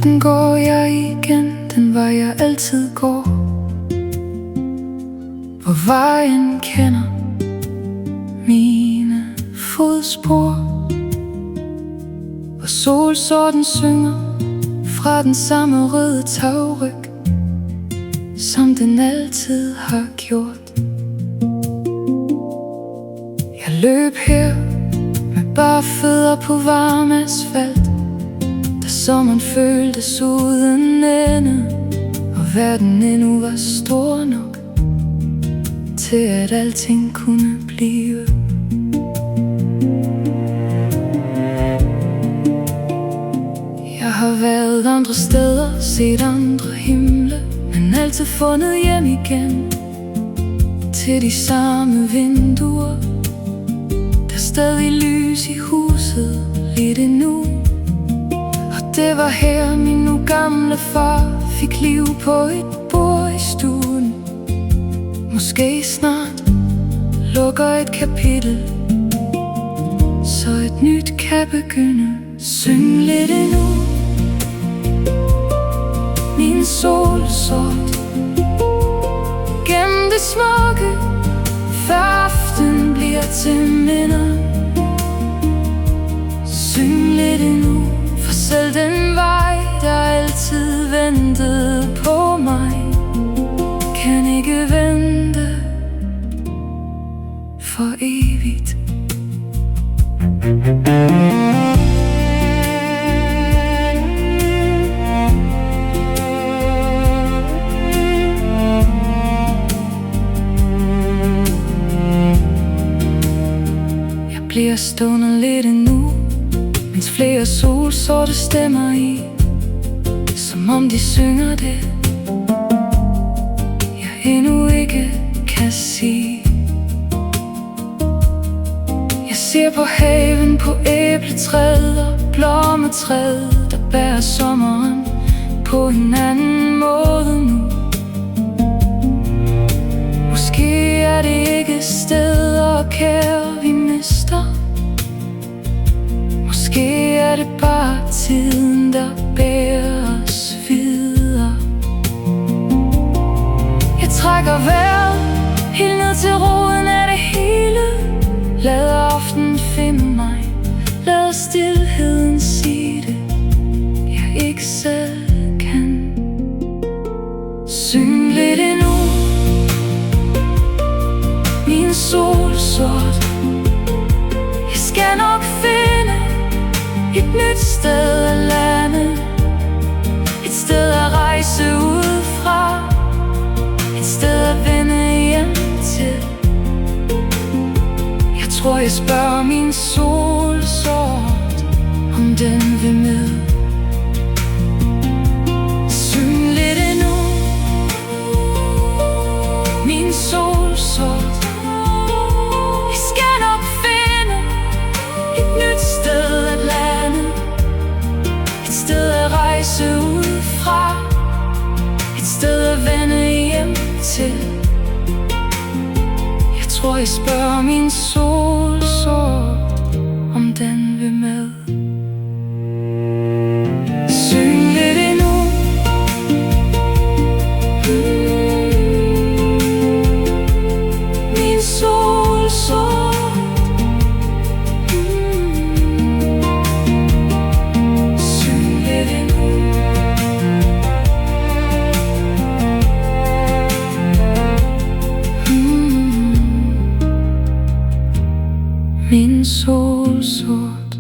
aften går jeg igen den vej jeg altid går, hvor vejen kender mine fodspor, hvor solsorten synger fra den samme røde tagryg, som den altid har gjort. Jeg løb her med bare fødder på varm asfalt, da sommeren føltes uden ende, og verden endnu var stor nok til at alting kunne blive. Jeg har været andre steder, set andre himle, men altid fundet hjem igen til de samme vinduer. Der er stadig lys i huset lidt endnu, og det var her min nu gamle far fik liv på et bord i stuen. Måske snart lukker et kapitel, så et nyt kan begynde. Syng lidt endnu, min solsort, gennem det smukke, før aften bliver til minder. Syng lidt endnu, for selv den vej, der altid ventede på mig, kan ikke vente for evigt. Jeg bliver stående lidt endnu, mens flere solsorte stemmer i, som om de synger det jeg endnu ikke kan sige. Jeg ser på haven, på æbletræet og blommetræet, der bærer sommeren på en anden måde nu. Måske er det ikke steder og kære vi mister, måske er det bare tiden, der bærer os videre. Jeg trækker vejret helt ned til roden af det hele. Lad aftenen finde mig, lad stilheden sige det jeg ikke selv kan. Syng lidt endnu, min solsort, jeg skal nok finde et nyt sted at lande, et sted at rejse ud fra, et sted at vende hjem til. Jeg tror jeg spørger min solsort, om den vil med. Syng lidt endnu, min solsort, jeg skal nok finde et nyt sted at lande, et sted at rejse ud fra, et sted at vende hjem til. Jeg tror jeg spørger min solsort, om den vil med. Syng lidt endnu, min solsort, syng lidt endnu. Min solsort.